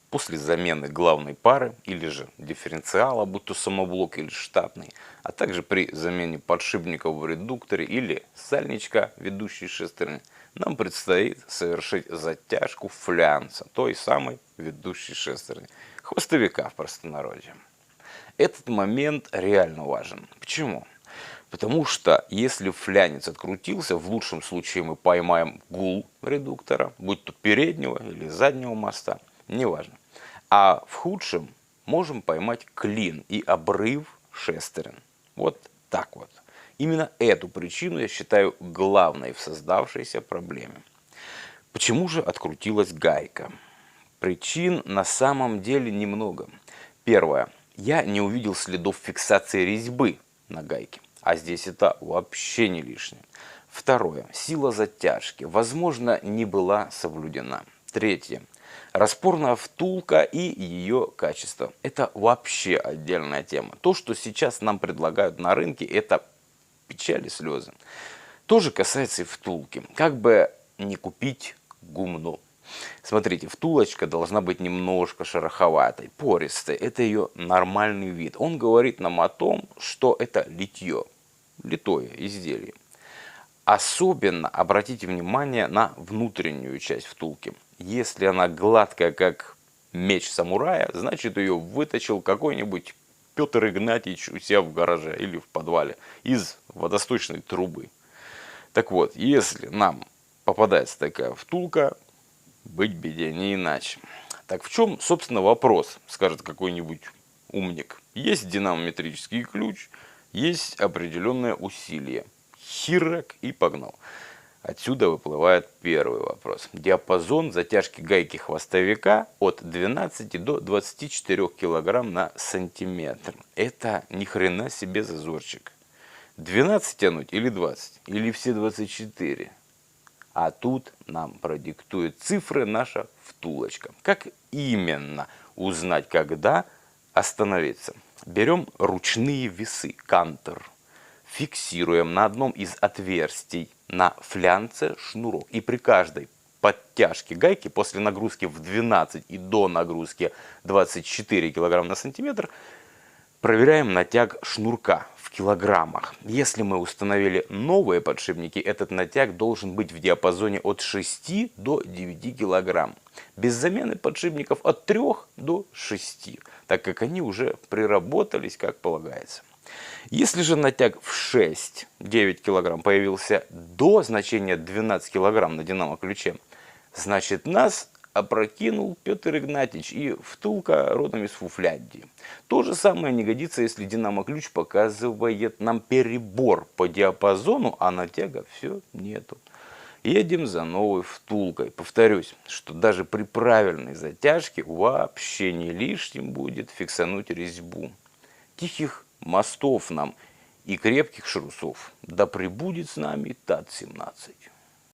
После замены главной пары или же дифференциала, будь то самоблок или штатный, а также при замене подшипников в редукторе или сальничка ведущей шестерни, нам предстоит совершить затяжку флянца, той самой ведущей шестерни, хвостовика в простонародье. Этот момент реально важен. Почему? Потому что если флянец открутился, в лучшем случае мы поймаем гул редуктора, будь то переднего или заднего моста, неважно. А в худшем можем поймать клин и обрыв шестерен. Вот так вот. Именно эту причину я считаю главной в создавшейся проблеме. Почему же открутилась гайка? Причин на самом деле немного. Первое. Я не увидел следов фиксации резьбы на гайке. А здесь это вообще не лишнее. Второе. Сила затяжки, возможно, не была соблюдена. Третье. Распорная втулка и ее качество. Это вообще отдельная тема. То, что сейчас нам предлагают на рынке, это печаль и слезы. Тоже касается и втулки. Как бы не купить гумно. Смотрите, втулочка должна быть немножко шероховатой, пористой. Это ее нормальный вид. Он говорит нам о том, что это литье, литое изделие. Особенно обратите внимание на внутреннюю часть втулки. Если она гладкая, как меч самурая, значит ее выточил какой-нибудь Петр Игнатьевич у себя в гараже или в подвале из водосточной трубы. Так вот, если нам попадается такая втулка, быть беде, не иначе. Так в чем, собственно, вопрос, скажет какой-нибудь умник. Есть динамометрический ключ, есть определенное усилие. Хирак и погнал. Отсюда выплывает первый вопрос. Диапазон затяжки гайки хвостовика от 12 до 24 кг на сантиметр. Это ни хрена себе зазорчик. 12 тянуть или 20? Или все 24? А тут нам продиктует цифры наша втулочка. Как именно узнать, когда остановиться? Берем ручные весы, кантер. Фиксируем на одном из отверстий на флянце шнурок. И при каждой подтяжке гайки после нагрузки в 12 и до нагрузки 24 кг на сантиметр проверяем натяг шнурка в килограммах. Если мы установили новые подшипники, этот натяг должен быть в диапазоне от 6 до 9 кг. Без замены подшипников от 3 до 6, так как они уже приработались как полагается. Если же натяг в 6-9 кг появился до значения 12 кг на динамо-ключе, значит нас опрокинул Петр Игнатьевич и втулка родом из Фуфляндии. То же самое не годится, если динамо-ключ показывает нам перебор по диапазону, а натяга все нету. Едем за новой втулкой. Повторюсь, что даже при правильной затяжке вообще не лишним будет фиксануть резьбу. Тихих мостов нам и крепких шрусов. Да пребудет с нами ТАТ-17.